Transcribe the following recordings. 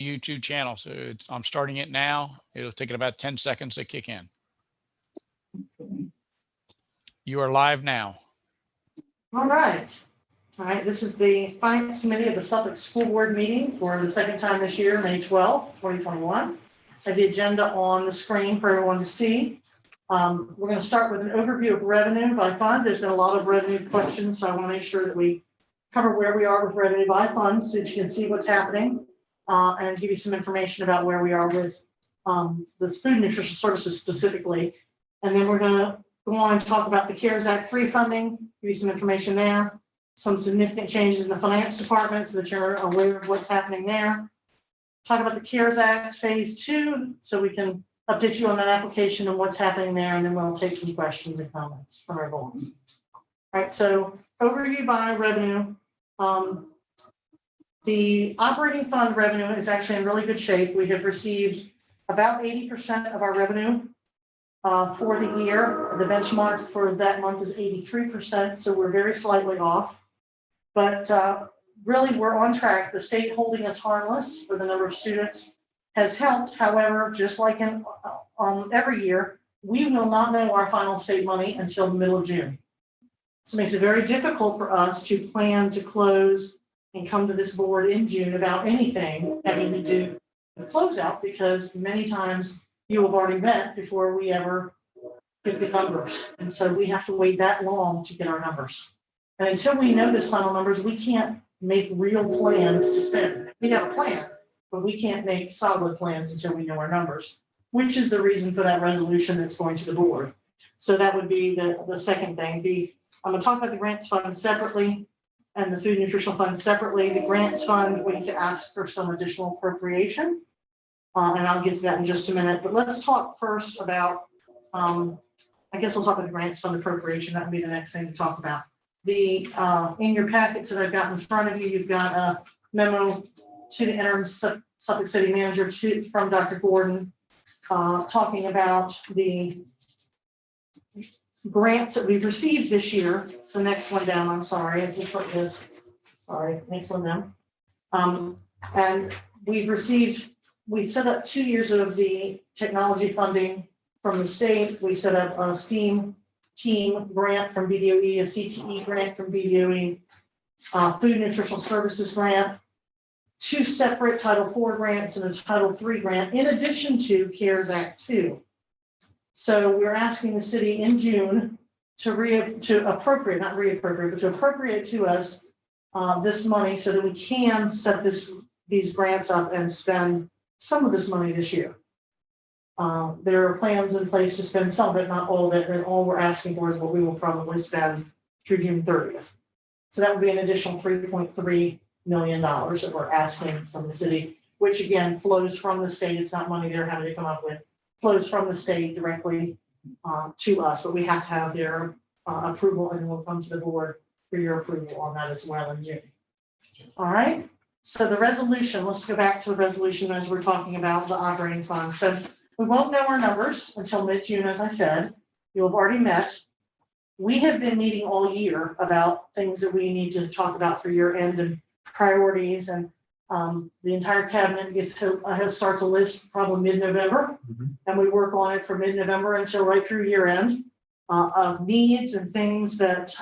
YouTube channel. So I'm starting it now. It'll take it about 10 seconds to kick in. You are live now. All right. All right. This is the Finance Committee of the Suffolk School Board meeting for the second time this year, May 12th, 2021. I have the agenda on the screen for everyone to see. We're going to start with an overview of revenue by fund. There's been a lot of revenue questions, so I want to make sure that we cover where we are with revenue by fund so that you can see what's happening and give you some information about where we are with the food and nutrition services specifically. And then we're going to go on and talk about the CARES Act 3 funding, give you some information there, some significant changes in the finance department so that you're aware of what's happening there. Talk about the CARES Act phase 2 so we can update you on that application and what's happening there, and then we'll take some questions and comments from everyone. All right, so overview by revenue. The operating fund revenue is actually in really good shape. We have received about 80% of our revenue for the year. The benchmark for that month is 83%, so we're very slightly off. But really, we're on track. The state holding us harmless for the number of students has helped. However, just like in every year, we will not know our final state money until the middle of June. So it makes it very difficult for us to plan to close and come to this board in June about anything that we need to do with closeout, because many times you have already met before we ever get the numbers. And so we have to wait that long to get our numbers. And until we know those final numbers, we can't make real plans to spend. We have a plan, but we can't make solid plans until we know our numbers, which is the reason for that resolution that's going to the board. So that would be the second thing. I'm going to talk about the grants fund separately and the food and nutritional fund separately. The grants fund, we need to ask for some additional appropriation. And I'll get to that in just a minute. But let's talk first about, I guess we'll talk about the grants fund appropriation. That would be the next thing to talk about. In your packets that I've got in front of you, you've got a memo to the interim Suffolk City Manager from Dr. Gordon talking about the grants that we've received this year. It's the next one down. I'm sorry. Next one down. And we've set up 2 years of the technology funding from the state. We set up a STEAM team grant from BDOE, a CTE grant from BDOE, food and nutritional services grant, 2 separate Title IV grants and a Title III grant, in addition to CARES Act 2. So we're asking the city in June to appropriate, not reappropriate, but to appropriate to us this money so that we can set these grants up and spend some of this money this year. There are plans in place to spend some of it, not all of it, and all we're asking for is what we will probably spend through June 30th. So that would be an additional $3.3 million that we're asking from the city, which again flows from the state. It's not money they're having to come up with. Flows from the state directly to us, but we have to have their approval, and we'll come to the board for your approval on that as well in June. All right. So the resolution, let's go back to the resolution as we're talking about the operating fund. So we won't know our numbers until mid-June, as I said. You'll have already met. We have been meeting all year about things that we need to talk about for year end and priorities, and the entire cabinet starts a list probably mid-November, and we work on it from mid-November until right through year end of needs and things that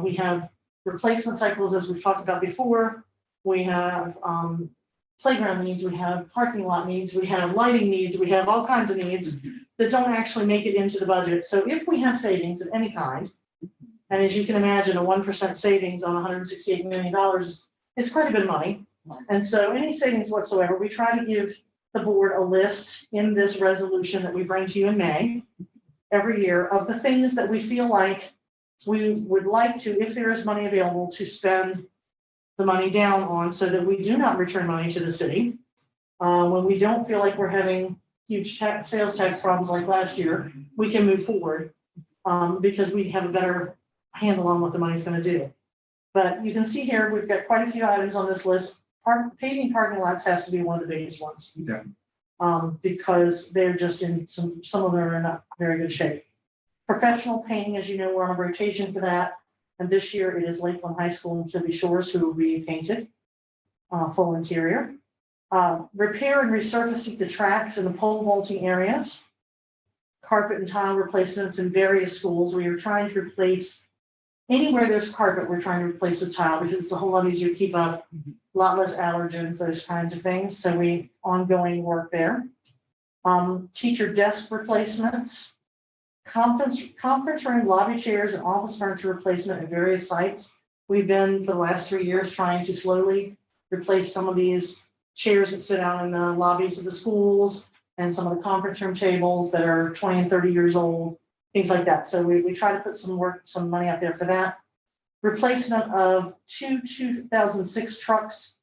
we have replacement cycles, as we've talked about before. We have playground needs, we have parking lot needs, we have lighting needs, we have all kinds of needs that don't actually make it into the budget. So if we have savings of any kind, and as you can imagine, a 1% savings on $168 million is quite a bit of money. And so any savings whatsoever, we try to give the board a list in this resolution that we bring to you in May every year of the things that we feel like we would like to, if there is money available, to spend the money down on so that we do not return money to the city. When we don't feel like we're having huge sales tax problems like last year, we can move forward because we have a better handle on what the money's going to do. But you can see here, we've got quite a few items on this list. Paving parking lots has to be one of the biggest ones. Yeah. Because they're just in some of them are in not very good shape. Professional painting, as you know, we're on a rotation for that. And this year it is Lakeland High School and Kilby Shores who will be painted full interior. Repair and resurfacing the tracks in the pole vaulting areas. Carpet and tile replacements in various schools. We are trying to replace anywhere there's carpet, we're trying to replace with tile because it's a whole lot easier to keep up, a lot less allergens, those kinds of things. So we ongoing work there. Teacher desk replacements, conference room, lobby chairs, and office furniture replacement at various sites. We've been for the last 3 years trying to slowly replace some of these chairs that sit out in the lobbies of the schools and some of the conference room tables that are 20 and 30 years old, things like that. So we try to put some money out there for that. Replacement of two 2006 trucks,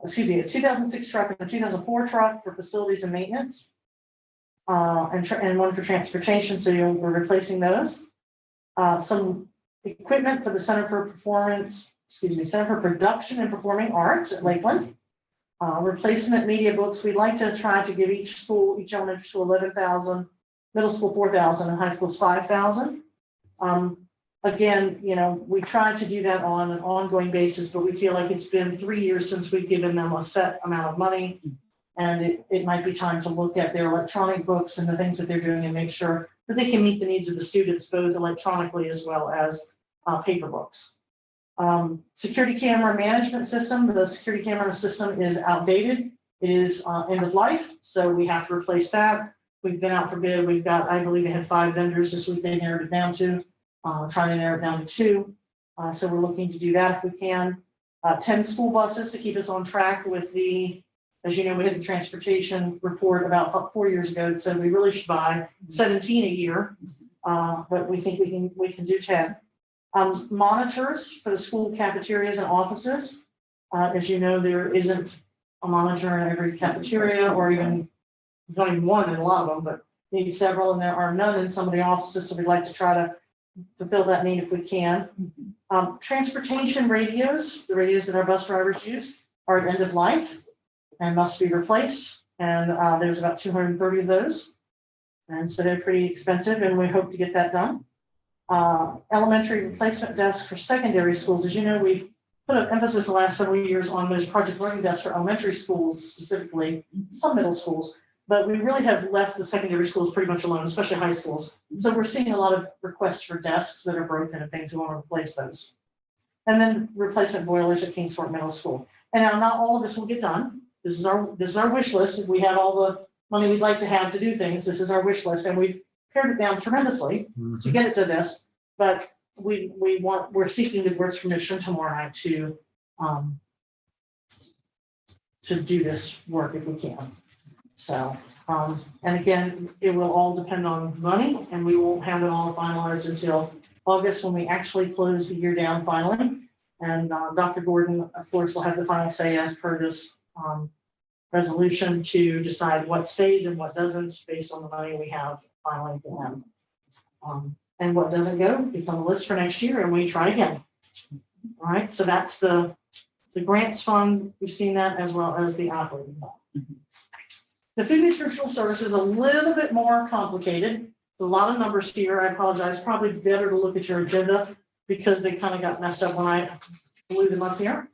a 2006 truck and a 2004 truck for facilities and maintenance, and one for transportation. So we're replacing those. Some equipment for the Center for Production and Performing Arts at Lakeland. Replacement media books. We'd like to try to give each elementary school 11,000, middle school 4,000, and high school's 5,000. Again, we try to do that on an ongoing basis, but we feel like it's been 3 years since we've given them a set amount of money, and it might be time to look at their electronic books and the things that they're doing and make sure that they can meet the needs of the students both electronically as well as paper books. Security camera management system. The security camera system is outdated. It is end of life, so we have to replace that. We've been out for bid. We've got, I believe they had 5 vendors this week. They narrowed it down to, trying to narrow it down to 2. So we're looking to do that if we can. 10 school buses to keep us on track with the, as you know, we had the transportation report about 4 years ago. So we really should buy 17 a year, but we think we can do 10. Monitors for the school cafeterias and offices. As you know, there isn't a monitor in every cafeteria, or even not even one in a lot of them, but maybe several, and there are none in some of the offices. So we'd like to try to fulfill that need if we can. Transportation radios, the radios that our bus drivers use, are at end of life and must be replaced. And there's about 230 of those. And so they're pretty expensive, and we hope to get that done. Elementary replacement desks for secondary schools. As you know, we've put an emphasis the last several years on those project learning desks for elementary schools specifically, some middle schools, but we really have left the secondary schools pretty much alone, especially high schools. So we're seeing a lot of requests for desks that are broken and things. We want to replace those. And then replacement boilers at Kingsport Middle School. And now not all of this will get done. This is our wish list. If we had all the money we'd like to have to do things, this is our wish list, and we've pared it down tremendously to get it to this. But we're seeking the board's permission tomorrow night to do this work if we can. So, and again, it will all depend on money, and we won't have it all finalized until August when we actually close the year down finally. And Dr. Gordon, of course, will have the final say as per this resolution to decide what stays and what doesn't based on the money we have finally for them. And what doesn't go, it's on the list for next year, and we try again. All right, so that's the grants fund. We've seen that, as well as the operating fund. The food nutritional service is a little bit more complicated. A lot of numbers here. I apologize. Probably better to look at your agenda because they kind of got messed up when I blew them up here.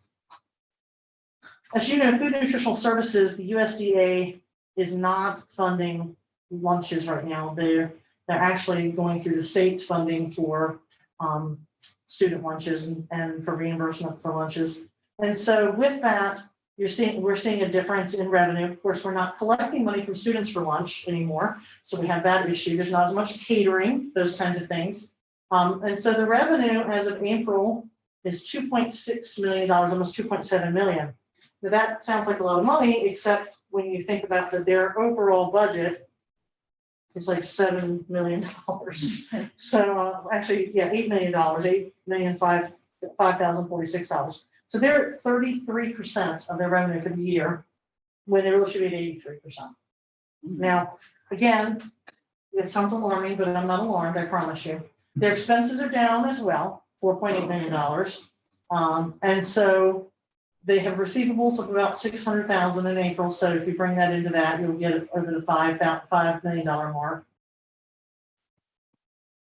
As you know, food nutritional services, the USDA is not funding lunches right now. They're actually going through the state's funding for student lunches and for reimbursement for lunches. And so with that, we're seeing a difference in revenue. Of course, we're not collecting money from students for lunch anymore. So we have that issue. There's not as much catering, those kinds of things. And so the revenue as of April is $2.6 million, almost $2.7 million. Now that sounds like a lot of money, except when you think about their overall budget, it's like $7 million. So actually, yeah, $8 million, $8,546. So they're at 33% of their revenue for the year, when they really should be at 83%. Now, again, it sounds alarming, but I'm not alarmed, I promise you. Their expenses are down as well, $4.8 million. And so they have receivables of about $600,000 in April. So if you bring that into that, you'll get over the $5 million mark.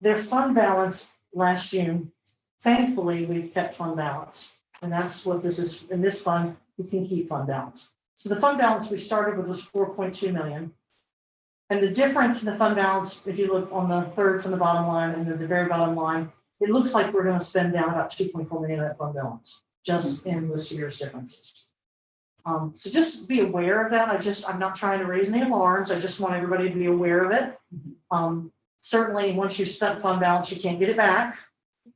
Their fund balance last June, thankfully, we've kept fund balance. And that's what this is. In this fund, we can keep fund balance. So the fund balance we started with was 4.2 million. And the difference in the fund balance, if you look on the third from the bottom line and then the very bottom line, it looks like we're going to spend down about 2.4 million of that fund balance just in this year's differences. So just be aware of that. I'm not trying to raise any alarms. I just want everybody to be aware of it. Certainly, once you've spent fund balance, you can't get it back,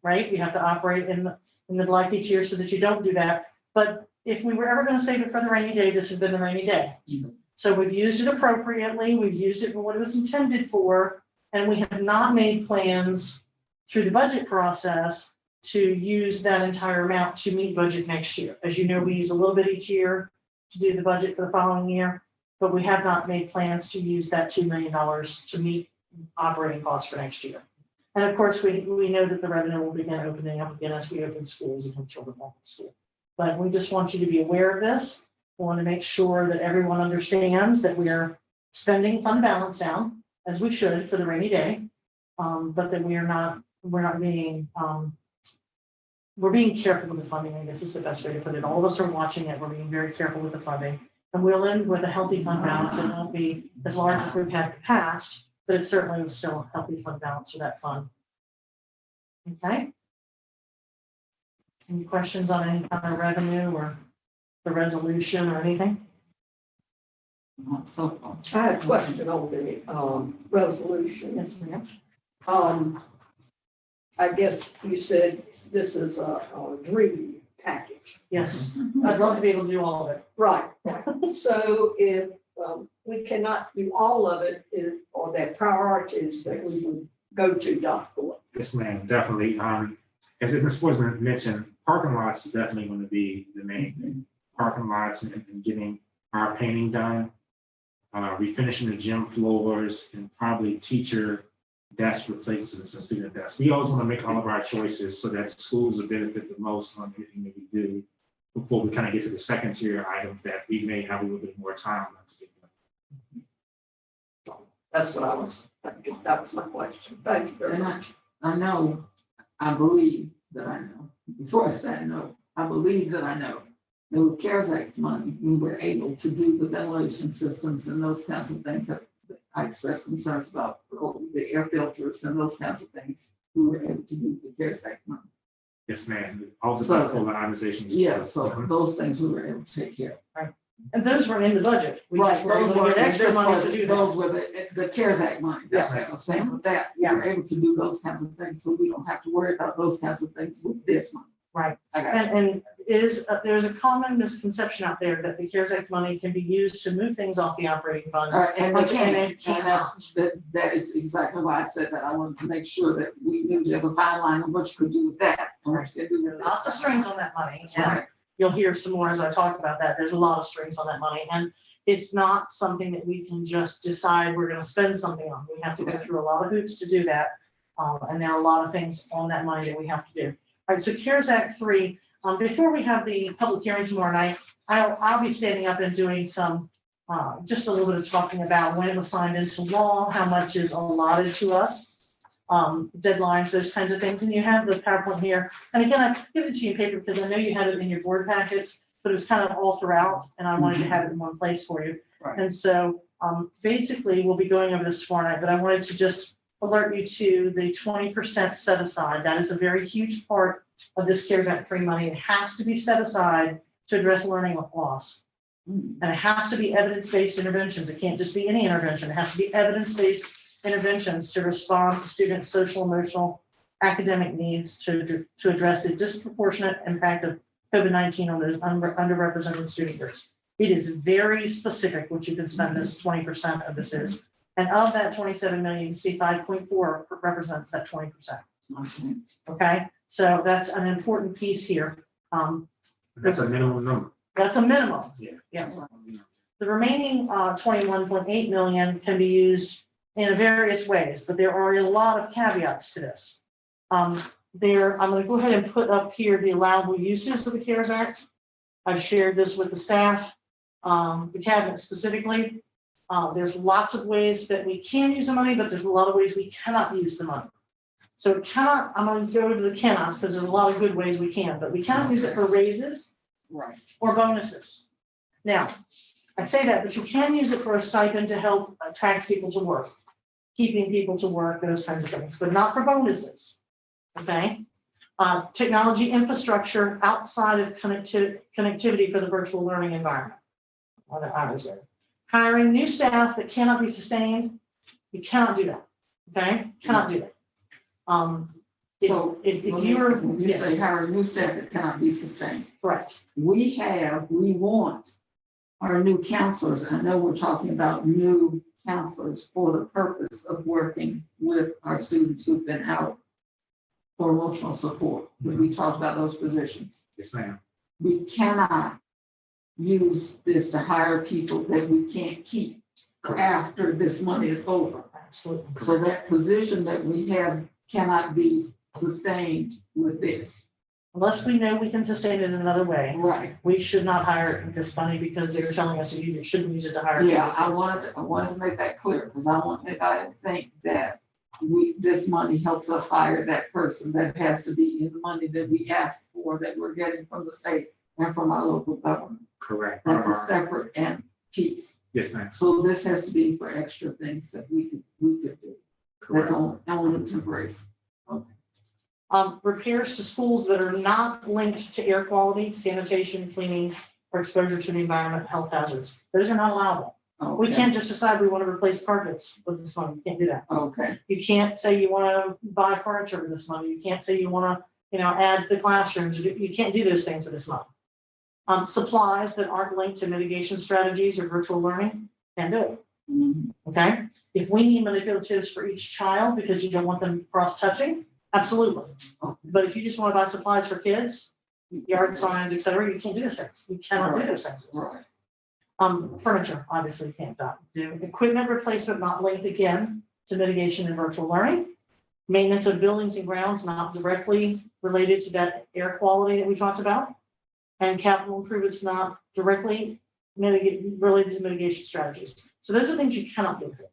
right? You have to operate in the black each year so that you don't do that. But if we were ever going to save it for the rainy day, this has been the rainy day. So we've used it appropriately. We've used it for what it was intended for, and we have not made plans through the budget process to use that entire amount to meet budget next year. As you know, we use a little bit each year to do the budget for the following year, but we have not made plans to use that $2 million to meet operating costs for next year. And of course, we know that the revenue will begin opening up again as we open schools and have children back in school. But we just want you to be aware of this. We want to make sure that everyone understands that we are spending fund balance down as we should for the rainy day, but that we're being careful with the funding. I guess is the best way to put it. All of us are watching it. We're being very careful with the funding, and we'll end with a healthy fund balance. It won't be as large as we've had in the past, but it certainly was still a healthy fund balance for that fund. Okay. Any questions on any kind of revenue or the resolution or anything? So I had a question on the resolution. Yes, ma'am. I guess you said this is a dream package. Yes, I'd love to be able to do all of it. Right. So if we cannot do all of it, or there are priorities that we would go to, Dr. Wood? Yes, ma'am, definitely. As Ms. Forsman mentioned, parking lots is definitely going to be the main thing. Parking lots and getting our painting done, refinishing the gym floors, and probably teacher desk replacements and student desks. We always want to make all of our choices so that schools will benefit the most on anything that we do before we kind of get to the second tier items that we may have a little bit more time on to get done. That's what I was, that was my question. Thank you very much. I believe that I know. Before I say I know, I believe that I know. The with CARES Act money, we were able to do the ventilation systems and those kinds of things that I expressed concerns about, the air filters and those kinds of things. We were able to do the CARES Act money. Yes, ma'am. All the So, medical organizations. Yeah, so those things we were able to take care of. And those were in the budget. We just were able to get extra money to do those those. were the CARES Act money. That's what I was saying with that. We were able to do those kinds of things, so we don't have to worry about those kinds of things with this money. Right. I got you. And there's a common misconception out there that the CARES Act money can be used to move things off the operating fund. And they And can, it and cannot. that is exactly why I said that. I wanted to make sure that we knew there's a fine line of what you could do with that. And what you could do with this. Lots of strings on that money. That's And right. you'll hear some more as I talk about that. There's a lot of strings on that money. And it's not something that we can just decide we're going to spend something on. We have to go through a lot of hoops to do that. And there are a lot of things on that money that we have to do. All right, so CARES Act 3, before we have the public hearing tomorrow night, I'll be standing up and doing some, just a little bit of talking about when it was signed into law, how much is allotted to us, deadlines, those kinds of things. And you have the PowerPoint here. And again, I give it to you in paper because I know you have it in your board packets, but it was kind of all throughout and I wanted to have it in one place for you. Right. And so basically we'll be going over this tomorrow night, but I wanted to just alert you to the 20% set aside. That is a very huge part of this CARES Act 3 money. It has to be set aside to address learning loss. And it has to be evidence-based interventions. It can't just be any intervention. It has to be evidence-based interventions to respond to students' social, emotional, academic needs to address the disproportionate impact of COVID-19 on those underrepresented student groups. It is very specific what you can spend this 20% of this is. And of that 27 million, you can see 5.4 represents that 20%. Okay, so that's an important piece here. That's a minimum number. That's a minimum. Yeah. Yes. The remaining 21.8 million can be used in various ways, but there are a lot of caveats to this. I'm going to go ahead and put up here the allowable uses of the CARES Act. I've shared this with the staff, the cabinet specifically. There's lots of ways that we can use the money, but there's a lot of ways we cannot use the money. So I'm going to go to the cannots because there's a lot of good ways we can, but we cannot use it for raises Right. or bonuses. Now, I say that, but you can use it for a stipend to help attract people to work, keeping people to work, those kinds of things, but not for bonuses. Okay? Technology infrastructure outside of connectivity for the virtual learning environment. Other hours there. Hiring new staff that cannot be sustained, you cannot do that. Okay? Cannot do that. So if when you're, when you say hire new staff that cannot be sustained, correct. we want our new counselors. I know we're talking about new counselors for the purpose of working with our students who've been out for emotional support. We talked about those positions. Yes, ma'am. We cannot use this to hire people that we can't keep after this money is over. Absolutely. So that position that we have cannot be sustained with this. Unless we know we can sustain it in another way, Right. we should not hire it this money because they're telling us that you shouldn't use it to hire. Yeah, people. I wanted to make that clear because I want anybody to think that this money helps us hire that person. That has to be in the money that we asked for, that we're getting from the state and from our local government. Correct. That's a separate piece. Yes, ma'am. So this has to be for extra things that we could do. That's Correct. only temporary. Repairs to schools that are not linked to air quality, sanitation, cleaning, or exposure to the environment, health hazards. Those are not allowable. We Okay. can't just decide we want to replace carpets with this money. You can't do that. Okay, You can't say you want to buy furniture with this money. You can't say you want to, add to the classrooms. You can't do those things with this money. Supplies that aren't linked to mitigation strategies or virtual learning, can't do it. Mhm. Okay? If we need manipulatives for each child because you don't want them cross-touching, absolutely. But if you just want to buy supplies for kids, yard signs, et cetera, you can't do those things. You cannot do those things. right. Furniture, obviously, you can't do. Equipment replacement not linked again to mitigation and virtual learning. Maintenance of buildings and grounds not directly related to that air quality that we talked about. And capital improvements not directly related to mitigation strategies. So those are things you cannot do with it.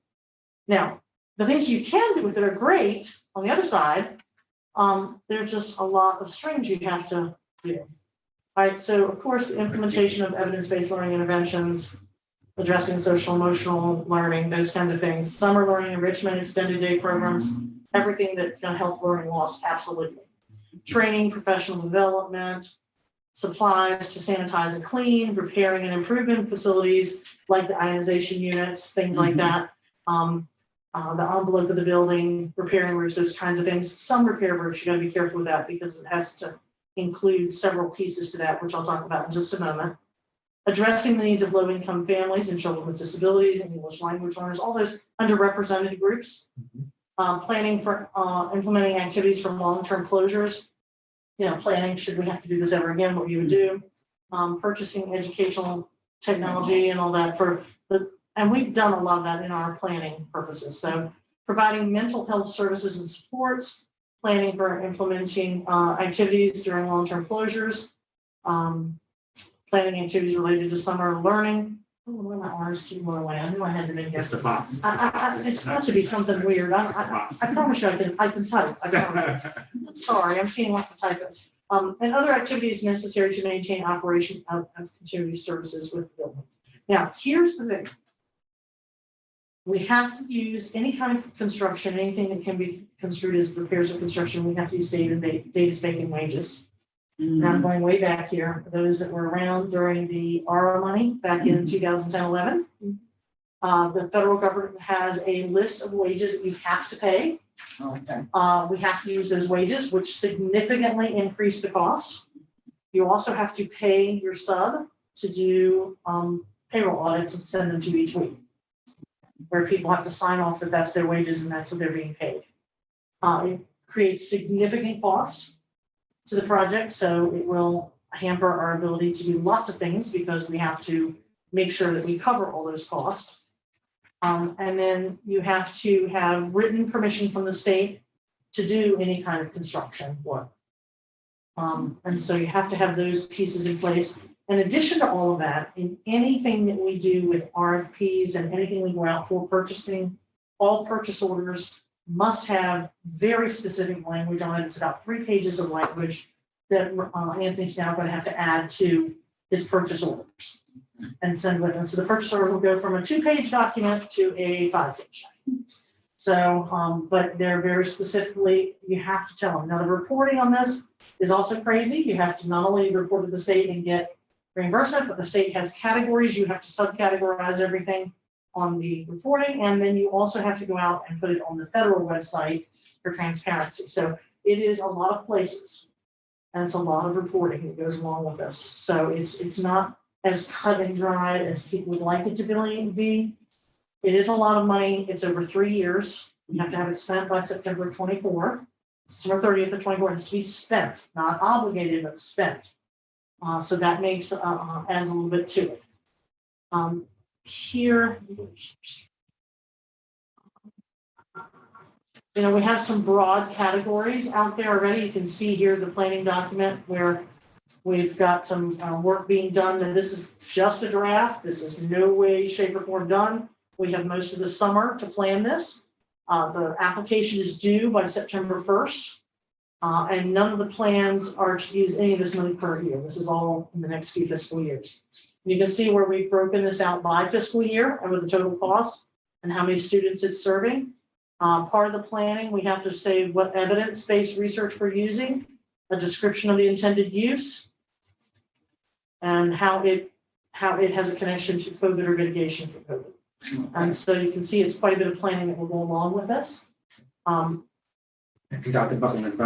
Now, the things you can do with it are great. On the other side, there's just a lot of strings you have to do. All right, so of course, the implementation of evidence-based learning interventions, addressing social emotional learning, those kinds of things, summer learning enrichment, extended day programs, everything that's going to help learning loss, absolutely. Training, professional development, supplies to sanitize and clean, repairing and improvement facilities like the ionization units, things like that. The envelope of the building, repairing roofs, those kinds of things. Some repair roofs, you got to be careful with that because it has to include several pieces to that, which I'll talk about in just a moment. Addressing the needs of low-income families and children with disabilities and English language learners, all those underrepresented groups. Planning for implementing activities for long-term closures. Planning, should we have to do this ever again, what you would do. Purchasing educational technology and all that and we've done a lot of that in our planning purposes. So providing mental health services and supports, planning for implementing activities during long-term closures, planning activities related to summer learning. Oh, one of my R's keep going away. I knew I had to make it. Mr. Fox. It's got to be something weird. I promise you I can type. I promise. Sorry, I'm seeing what the type is. And other activities necessary to maintain operation of continuity services with the building. Now, here's the thing. We have to use any kind of construction, anything that can be construed as repairs or construction, we have to use Davis Bacon wages. And I'm going way back here, for those that were around during the ARA money back in 2010-11. The federal government has a list of wages that you have to pay. Okay. We have to use those wages, which significantly increase the cost. You also have to pay your sub to do payroll audits and send them to you each week, where people have to sign off that that's their wages and that's what they're being paid. It creates significant cost to the project, so it will hamper our ability to do lots of things because we have to make sure that we cover all those costs. And then you have to have written permission from the state to do any kind of construction work. And so you have to have those pieces in place. In addition to all of that, in anything that we do with RFPs and anything we go out for purchasing, all purchase orders must have very specific language on it. It's about 3 pages of language that Anthony's now going to have to add to his purchase orders. and send with them. So the purchase order will go from a 2-page document to a 5-page document. So, but they're very specifically, you have to tell them. Now, the reporting on this is also crazy. You have to not only report to the state and get reimbursement, but the state has categories. You have to subcategorize everything on the reporting, and then you also have to go out and put it on the federal website for transparency. So it is a lot of places, and it's a lot of reporting that goes along with this. So it's not as cut and dried as people would like it to be. It is a lot of money. It's over 3 years. You have to have it spent by September 24, September 30th of 24. It's to be spent, not obligated, but spent. So that makes adds a little bit to it. Here, you know, we have some broad categories out there already. You can see here the planning document where we've got some work being done. And this is just a draft. This is no way, shape, or form done. We have most of the summer to plan this. The application is due by September 1st. And none of the plans are to use any of this money per year. This is all in the next few fiscal years. You can see where we've broken this out by fiscal year and with the total cost and how many students it's serving. Part of the planning, we have to say what evidence-based research we're using, a description of the intended use, and how it has a connection to COVID or mitigation for COVID. And so you can see it's quite a bit of planning that will go along with this. And to Dr. Buckland's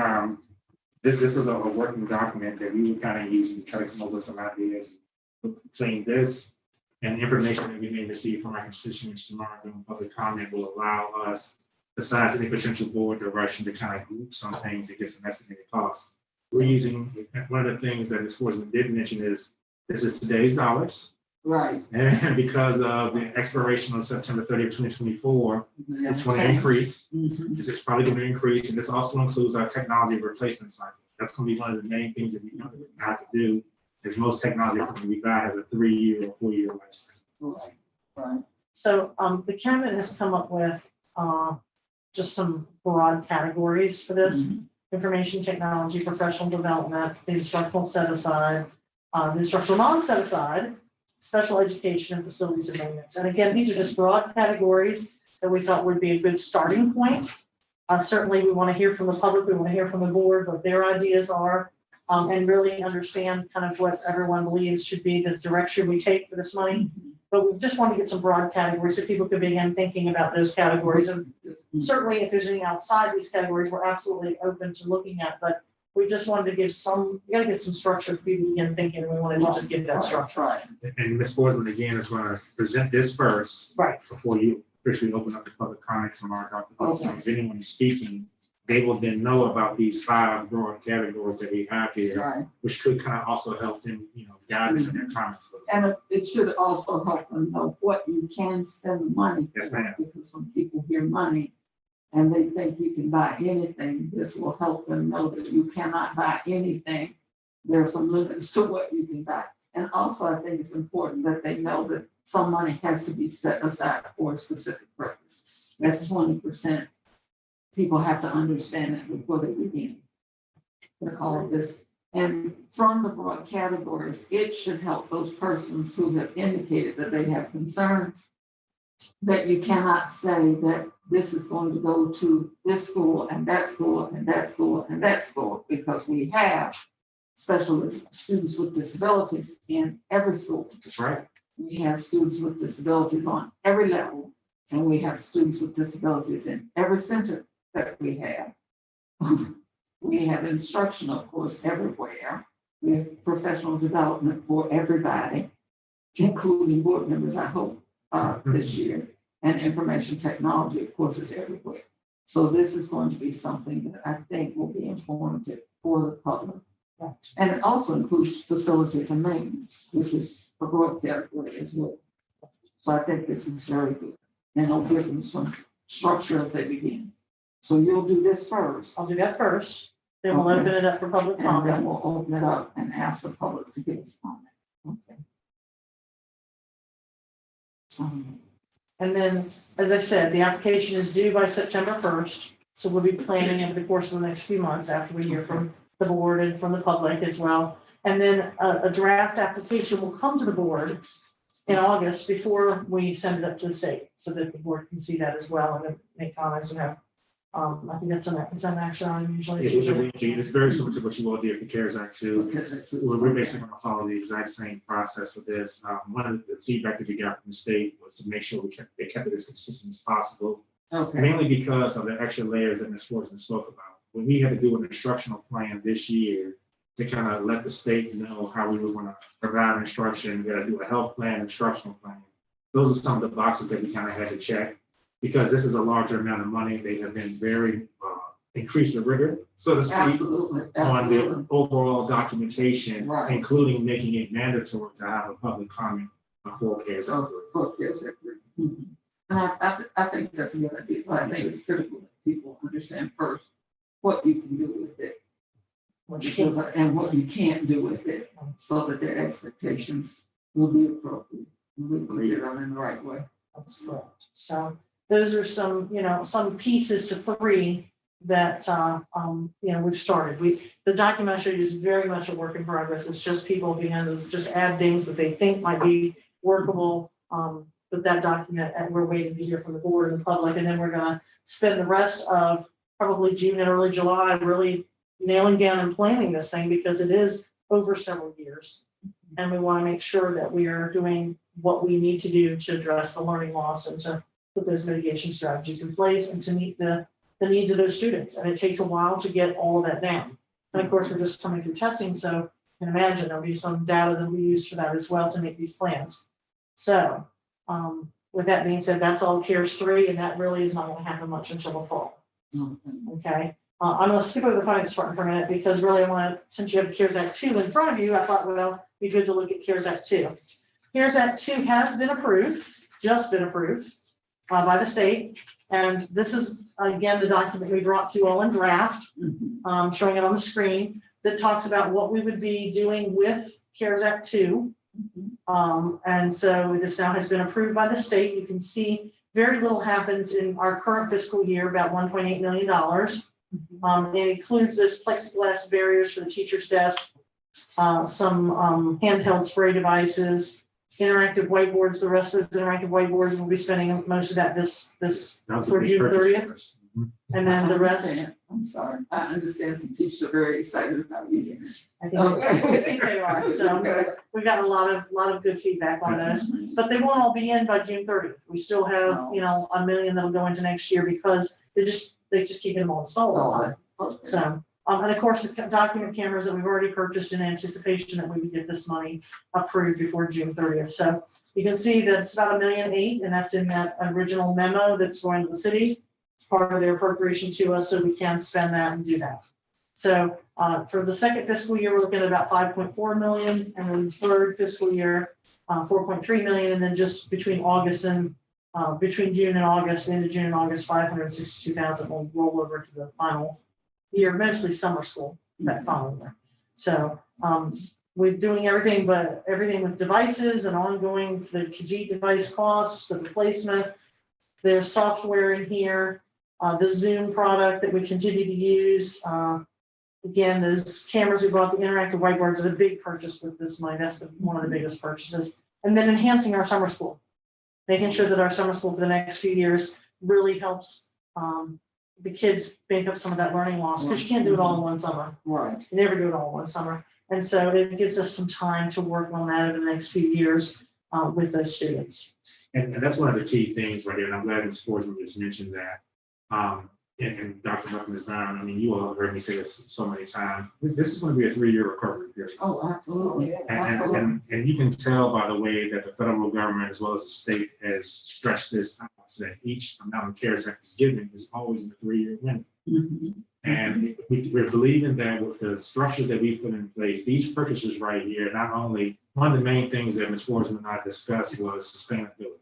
this was a working document that we would kind of use to try to come up with some ideas between this and the information that we may receive from our constituents tomorrow during public comment will allow us, besides any potential board direction, to kind of group some things and get some estimated costs. We're using, one of the things that Ms. Forsman did mention is, this is today's dollars. Right. And because of the expiration on September 30th, 2024, it's going to increase. It's probably going to increase. And this also includes our technology replacement cycle. That's going to be one of the main things that we have to do, is most technology we buy has a 3-year or 4-year lifespan. Right. So the cabinet has come up with just some broad categories for this. Information technology, professional development, the instructional set aside, the instructional non-set aside, special education, and facilities and maintenance. And again, these are just broad categories that we thought would be a good starting point. Certainly, we want to hear from the public, we want to hear from the board what their ideas are, and really understand kind of what everyone believes should be the direction we take for this money. But we just want to get some broad categories so people could begin thinking about those categories. And certainly, if there's anything outside these categories, we're absolutely open to looking at. But we just wanted to give some, we got to get some structure for people to begin thinking, and we wanted to just give that structure. Right. And Ms. Forsman, again, is going to present this first. Right. Before you officially open up the public comment tomorrow, Dr. Buckland. If anyone is speaking, they will then know about these 5 broad categories that we have here, Right. which could kind of also help them, guide them in their comments. And it should also help them know what you can spend the money for. Yes, ma'am. Because when people hear money and they think you can buy anything, this will help them know that you cannot buy anything. There are some limits to what you can buy. And also, I think it's important that they know that some money has to be set aside for a specific purpose. That's 20%. People have to understand that before they begin with all of this. And from the broad categories, it should help those persons who have indicated that they have concerns, that you cannot say that this is going to go to this school and that school and that school and that school, because we have special students with disabilities in every school. That's right. We have students with disabilities on every level, and we have students with disabilities in every center that we have. We have instruction, of course, everywhere. We have professional development for everybody, including board members, I hope, this year. And information technology, of course, is everywhere. So this is going to be something that I think will be informative for the public. And it also includes facilities and maintenance, which is a broad category as well. So I think this is very good. And it'll give them some structure as they begin. So you'll do this first. I'll do that first. Then we'll Okay. open it up for public And then comment. we'll open it up and ask the public to give us comment. Okay. And then, as I said, the application is due by September 1st. So we'll be planning over the course of the next few months after we hear from the board and from the public as well. And then a draft application will come to the board in August before we send it up to the state, so that the board can see that as well and then make comments and have, I think that's an action item usually. It's very similar to what you all did with the CARES Act too. Because it's- We're basically going to follow the exact same process with this. One of the feedback that we got from the state was to make sure they kept it as consistent as possible, Okay, mainly because of the extra layers that Ms. Forsman spoke about. When we had to do an instructional plan this year to kind of let the state know how we were going to provide instruction, we got to do a health plan, instructional plan. Those are some of the boxes that we kind of had to check. Because this is a larger amount of money, they have been very increased the rigor, so to speak, absolutely, on absolutely. the overall documentation, Right. including making it mandatory to have a public comment before CARES Act. So, for CARES Act. Mhm. And I think that's a good idea, but I think it's critical that people understand first what you can do with it. And what you can't do with it, so that their expectations will be appropriate. We will get them in the right way. That's correct. So those are some pieces to three that, we've started. The document I showed you is very much a work in progress. It's just people being able to just add things that they think might be workable. But that document, and we're waiting to hear from the board and the public, and then we're gonna spend the rest of probably June and early July really nailing down and planning this thing, because it is over several years. And we want to make sure that we are doing what we need to do to address the learning loss and to put those mitigation strategies in place and to meet the needs of those students. And it takes a while to get all of that down. And of course, we're just coming through testing, so you can imagine there'll be some data that we use for that as well to make these plans. So with that being said, that's all CARES 3, and that really is not going to happen much until the fall. Okay. I'm going to skip over the finance department for a minute, because really since you have CARES Act 2 in front of you, I thought, well, it'd be good to look at CARES Act 2. CARES Act 2 has been approved, just been approved by the state. And this is, again, the document we dropped you all in draft, showing it on the screen, that talks about what we would be doing with CARES Act 2. And so this now has been approved by the state. You can see very little happens in our current fiscal year, about $1.8 million. It includes those plexiglass barriers for the teacher's desk, some handheld spray devices, interactive whiteboards. The rest of those interactive whiteboards, will be spending most of that this for June 30th. And then the rest. I'm sorry, I understand some teachers are very excited about using this. I think they are. So we've got a lot of good feedback on those, but they won't all be in by June 30th. We still have, $1 million that'll go into next year, because they just keep them all installed. So, and of course, the document cameras that we've already purchased in anticipation that we would get this money approved before June 30th. So you can see that it's about $1.8 million, and that's in that original memo that's going to the city. It's part of their appropriation to us, so we can spend that and do that. So for the second fiscal year, we're looking at about 5.4 million, and then the third fiscal year, 4.3 million, and then just between June and August, the end of June and August, 562,000 will roll over to the final year, mostly summer school that following year. So we're doing everything with devices and ongoing, the Khajiit device costs, the replacement. There's software in here, the Zoom product that we continue to use. Again, those cameras we bought, the interactive whiteboards, are the big purchase with this money. That's one of the biggest purchases. And then enhancing our summer school, making sure that our summer school for the next few years really helps the kids make up some of that learning loss, because you can't do it all in one summer. Right. You never do it all in one summer. And so it gives us some time to work on that over the next few years with those students. And that's one of the key things right there, and I'm glad Ms. Forsman just mentioned that. And Dr. Buckman Brown, I mean, you all have heard me say this so many times. This is going to be a 3-year recovery period. Oh, absolutely. And you can tell by the way that the federal government as well as the state has stretched this out, so that each amount of CARES Act is given is always in a 3-year window. And we're believing that with the structures that we put in place, these purchases right here, not only, one of the main things that Ms. Forsman and I discussed was sustainability.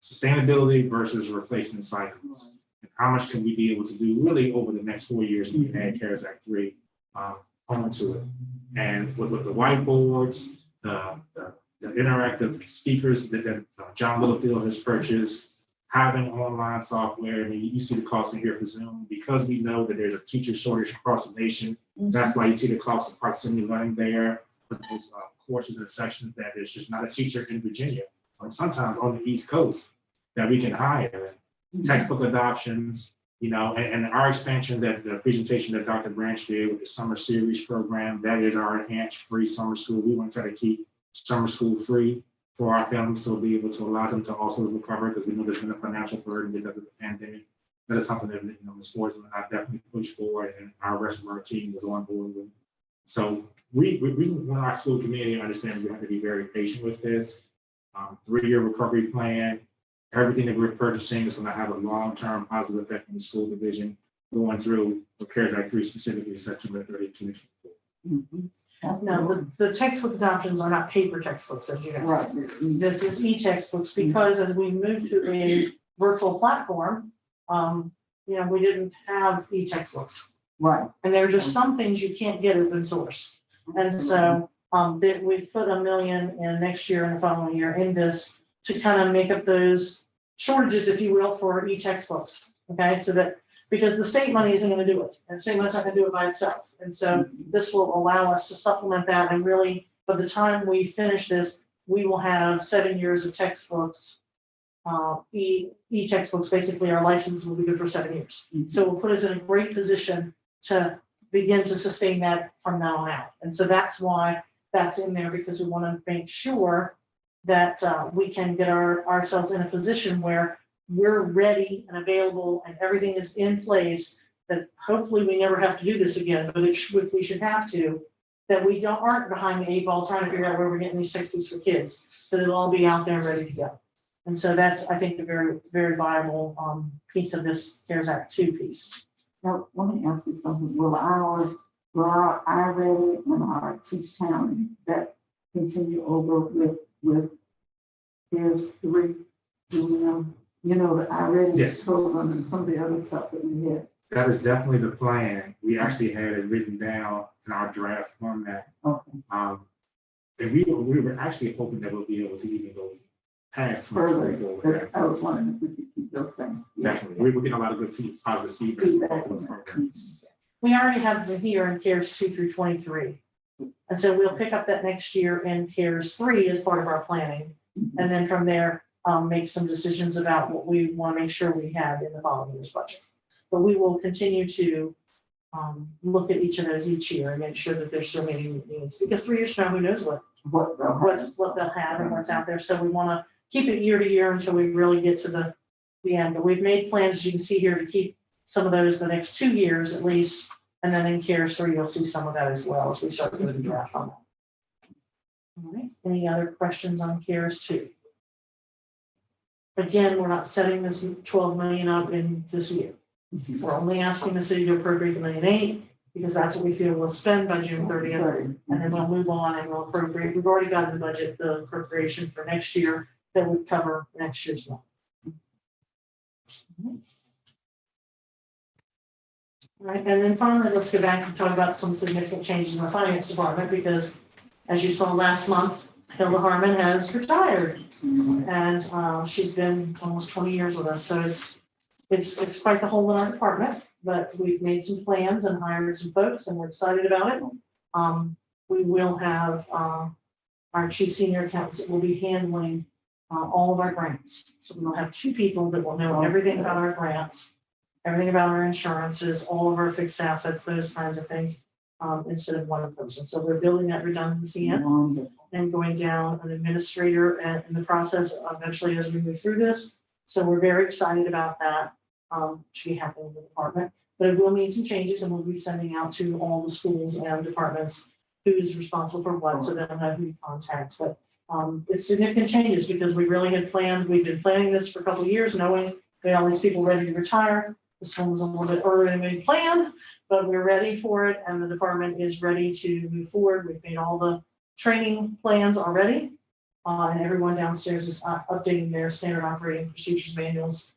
Sustainability versus replacement cycles. And how much can we be able to do really over the next 4 years when we add CARES Act 3 onto it. And with the whiteboards, the interactive speakers that John Littlefield has purchased, having online software, I mean, you see the cost in here for Zoom, because we know that there's a teacher shortage across the nation. That's why you see the cost of proximity learning there. for those courses and sections that there's just not a teacher in Virginia, or sometimes on the East Coast, that we can hire. Textbook adoptions, you know, and our expansion, that the presentation that Dr. Branch did with the summer series program, that is our enhanced free summer school. We want to try to keep summer school free for our families to be able to allow them to also recover, because we know there's been a financial burden because of the pandemic. That is something that, you know, Ms. Sportsman and I definitely pushed for, and our rest of our team was on board with. So we want our school community to understand we have to be very patient with this. 3-year recovery plan. Everything that we're purchasing is going to have a long-term positive effect on the school division, going through the CARES Act 3 specifically, Section 32. Now, the textbook adoptions are not paper textbooks, as you know. Right. This is e-textbooks, because as we move to a virtual platform, you know, we didn't have e-textbooks. Right. And there are just some things you can't get open source. And so we've put $1 million in next year and the following year in this to kind of make up those shortages, if you will, for e-textbooks. Okay, so that, because the state money isn't going to do it, and the state money's not going to do it by itself. And so this will allow us to supplement that, and really, by the time we finish this, we will have 7 years of textbooks. E-textbooks, basically our license will be good for 7 years. So it will put us in a great position to begin to sustain that from now on out. And so that's why that's in there, because we want to make sure that we can get ourselves in a position where we're ready and available and everything is in place, that hopefully we never have to do this again, but if we should have to, that we aren't behind the 8 ball trying to figure out where we're getting these textbooks for kids, that it'll all be out there ready to go. And so that's, I think, a very, very viable piece of this CARES Act 2 piece. Now, let me ask you something. Will our I-Ready and our Teach Town that continue over with CARES 3? You know, the I-Ready Yes. program and some of the other stuff that we had. That is definitely the plan. We actually had it written down in our draft format. Okay. And we were actually hoping that we'll be able to even go past Further, 2024 with but that. I was wondering if we could keep those things. Definitely. We're getting a lot of good positive feedback from the program. We already have them here in CARES 2 through 23. And so we'll pick up that next year in CARES 3 as part of our planning. And then from there, make some decisions about what we want to make sure we have in the following year's budget. But we will continue to look at each of those each year and make sure that they're still meeting needs. Because 3 years from now, who knows what they'll have and what's out there. So we want to keep it year to year until we really get to the end. But we've made plans, as you can see here, to keep some of those the next 2 years at least. And then in CARES 3, you'll see some of that as well as we start doing the draft on that. All right. Any other questions on CARES 2? Again, we're not setting this 12 million up in this year. We're only asking the city to appropriate the $1.8 million, because that's what we feel we'll spend by June 30th. And then we'll move on and we'll appropriate. We've already got in the budget the appropriation for next year that would cover next year's one. All right, and then finally, let's go back and talk about some significant changes in the finance department, because as you saw last month, Hilda Harmon has retired, and she's been almost 20 years with us. So it's quite the hole in our department, but we've made some plans and hired some folks, and we're excited about it. We will have our chief senior accountants that will be handling all of our grants. So we'll have 2 people that will know everything about our grants, everything about our insurances, all of our fixed assets, those kinds of things, instead of one person. So we're building that redundancy in and going down an administrator in the process eventually as we move through this. So we're very excited about that to be happening in the department. But it will mean some changes, and we'll be sending out to all the schools and departments who's responsible for what, so they'll know who to contact. But it's significant changes, because we really had planned, we've been planning this for a couple of years, knowing we had all these people ready to retire. This one was a little bit earlier than we planned, but we're ready for it, and the department is ready to move forward. We've made all the training plans already, and everyone downstairs is updating their standard operating procedures manuals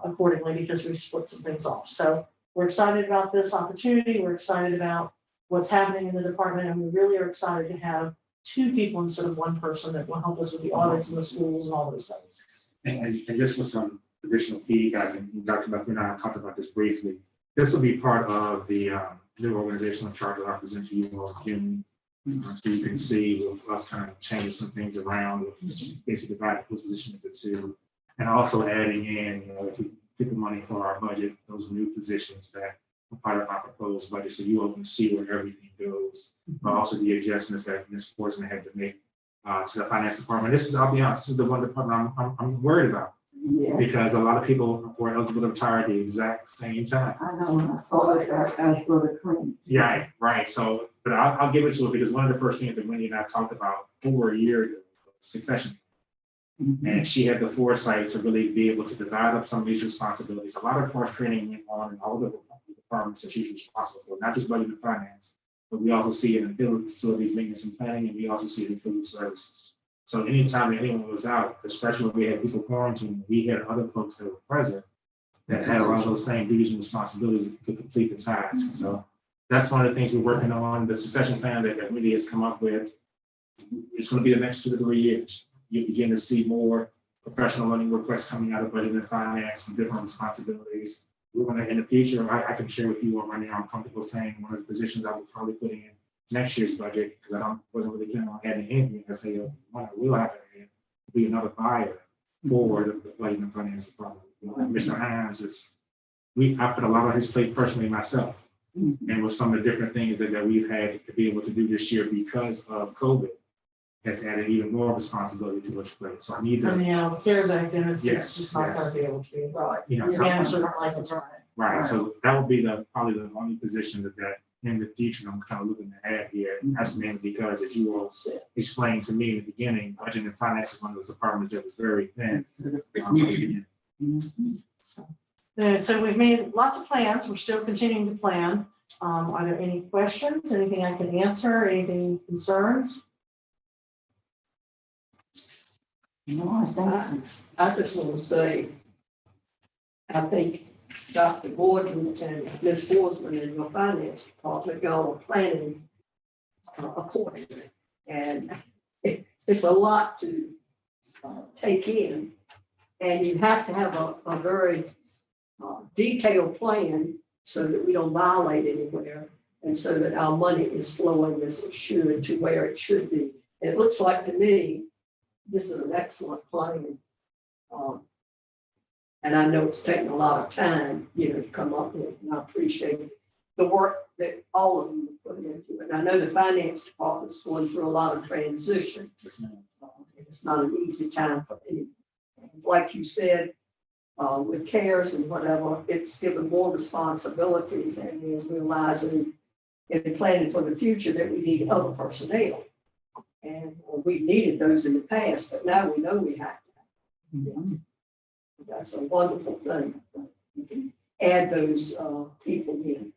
accordingly, because we've split some things off. So we're excited about this opportunity. We're excited about what's happening in the department, and we really are excited to have 2 people instead of 1 person that will help us with the audits in the schools and all those things. And just for some additional feedback, and Dr. McQueen and I talked about this briefly, this will be part of the new organizational chart that I present to you on June So you can see with us kind of changing some things around, with basically dividing those positions into two. And also adding in, if we get the money for our budget, those new positions that are part of our proposed budget, so you all can see where everything goes. But also the adjustments that Ms. Forsman had to make to the finance department. This is, I'll be honest, this is the one department I'm worried about. Yes, Because a lot of people were eligible to retire at the exact same time. I know, when I saw this, I sort of cringed. Yeah, right. So, but I'll give it to her because one of the first things that Wendy and I talked about over a year ago, succession. And she had the foresight to really be able to divide up some of these responsibilities. A lot of cross training went on in all the departments that she's responsible for, not just budget and finance, but we also see it in field facilities, maintenance and planning, and we also see it in food services. So anytime anyone was out, especially when we had people quarantined, we had other folks that were present that had a lot of those same duties and responsibilities to complete the task. So that's one of the things we're working on. The succession plan that Wendy has come up with, it's going to be the next 2 to 3 years. You'll begin to see more professional learning requests coming out of budget and finance and different responsibilities. We're going to, in the future, I can share with you all right now, I'm comfortable saying one of the positions I will probably put in next year's budget, because wasn't really planning on adding anything. I say, what I will have to add will be another buyer for the budget and finance department. Mr. Hines I put a lot on his plate personally myself. And with some of the different things that we've had to be able to do this year because of COVID, has added even more responsibility to his plate. So I need to. And, CARES Act, and it's Yes, just not gonna be able to be. Right. Your manager don't like it's right. Right, so that would be probably the only position that in the future I'm kind of looking to add here. And that's mainly because, as you all explained to me in the beginning, budget and finance is one of those departments that was very thin. So we've made lots of plans. We're still continuing to plan. Are there any questions? Anything I can answer? Anything concerns? No, I think. I just want to say, I think Dr. Gordon and Ms. Forsman in your finance department, y'all are planning accordingly. And it's a lot to take in. And you have to have a very detailed plan so that we don't violate anywhere and so that our money is flowing as it should to where it should be. And it looks like to me, this is an excellent plan. And I know it's taken a lot of time, to come up with, and I appreciate the work that all of you put into it. And I know the finance department's going through a lot of transition. It's not an easy time for anyone. Like you said, with CARES and whatever, it's given more responsibilities and is realizing in planning for the future that we need other personnel. And we needed those in the past, but now we know we have to. That's a wonderful thing. You can add those people in.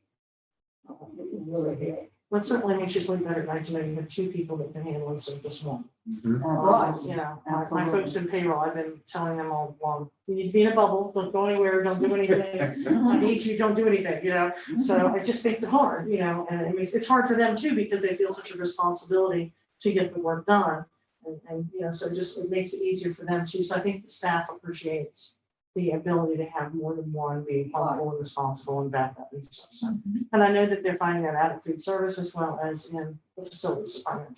It can really help. What certainly makes you sleep better at night to know you have 2 people that can handle instead of just one. Right. My folks in payroll, I've been telling them all along, you need to be in a bubble, don't go anywhere, don't do anything. I need you, don't do anything, So it just makes it hard, and it makes, it's hard for them too, because they feel such a responsibility to get the work done. And so it makes it easier for them too. So I think the staff appreciates the ability to have more than one be helpful and responsible and backup and stuff. So, and I know that they're finding that out at food service as well as in the facilities department,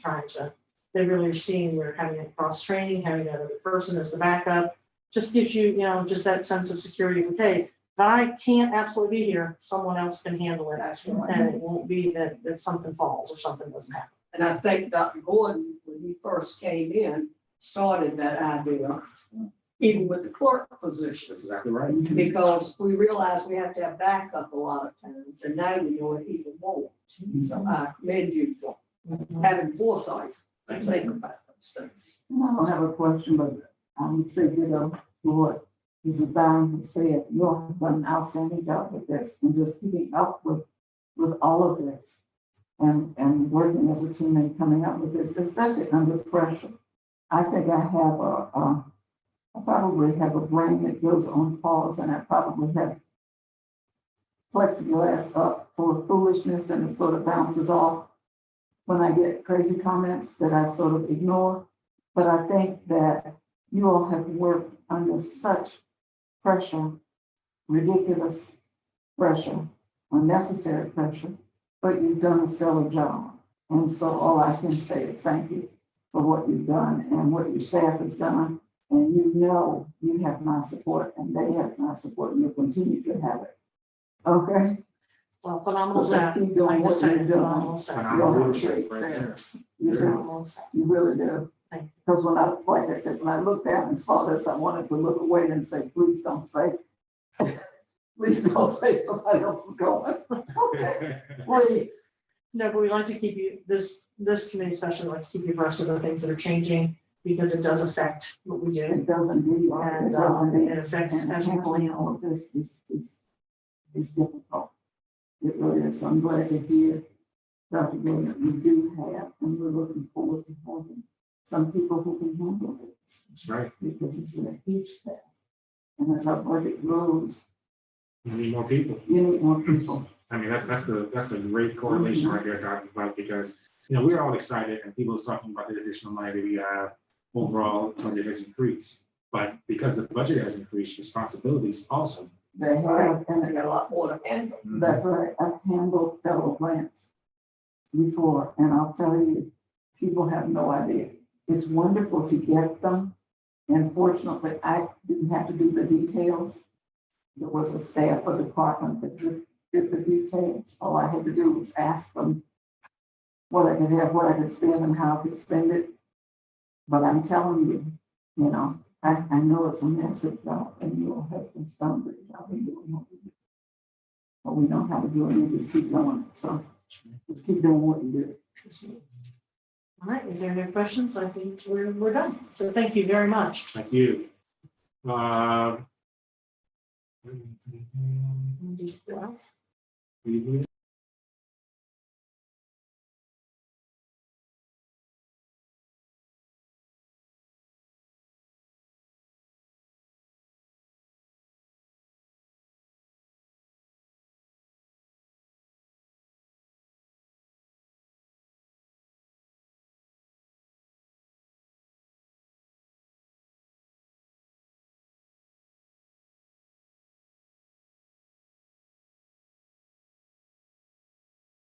they really are seeing where having a cross training, having that other person as the backup, just gives you, just that sense of security. Okay, if I can't absolutely be here, someone else can handle it. And it won't be that something falls or something doesn't happen. And I think Dr. Gordon, when he first came in, started that idea, even with the clerk position. That's exactly right. Because we realized we have to have backup a lot of times, and now we know it even more. So I commend you for having foresight to think about those things. I don't have a question, but I would say, to what Mrs. Brown said, you all have done an outstanding job with this and just keeping up with all of this and working as a team and coming up with this, especially under pressure. I think I probably have a brain that goes on pause, and I probably have plexiglass up for foolishness, and it sort of bounces off when I get crazy comments that I sort of ignore. But I think that you all have worked under such pressure, ridiculous pressure, unnecessary pressure, but you've done a stellar job. And so all I can say is thank you for what you've done and what your staff has done. And you know, you have my support and they have my support and you'll continue to have it. Okay? Well, phenomenal So let's staff. keep doing I what just tell you're you, doing. phenomenal staff. Phenomenal You'll have leadership great right staff. there. You do. Phenomenal staff. You really do. Thank you. Because when I, like I said, when I looked down and saw this, I wanted to look away and say, please don't say, please don't say somebody else is going. Okay, please. No, but we like to keep you, this committee especially like to keep you abreast of the things that are changing because it does affect what we do. It does indeed. It And does indeed. it affects And as we handling plan. all of this is difficult. It really is. I'm glad to hear, Dr. Gordon, that we do have, and we're looking forward to having some people who can handle it. That's right. Because it's a huge task. And as our budget grows, You need more people. you need more people. I mean, that's a great correlation right there, Dr. Black, because, you know, we're all excited and people are talking about the additional money that we have. Overall, budget has increased, but because the budget has increased, responsibilities also. They have, and I got a lot more to handle. that's right. I've handled federal grants before, and I'll tell you, people have no idea. It's wonderful to get them. And fortunately, I didn't have to do the details. There was a staff or department that did the details. All I had to do was ask them what I could have, what I could spend and how I could spend it. But I'm telling you, you know, I know it's a massive job and you all have done a great job in doing what you do. But we know how to do it and just keep doing it. So just keep doing what you do. All right, if there are no questions, I think we're done. So thank you very much. Thank you. Well, We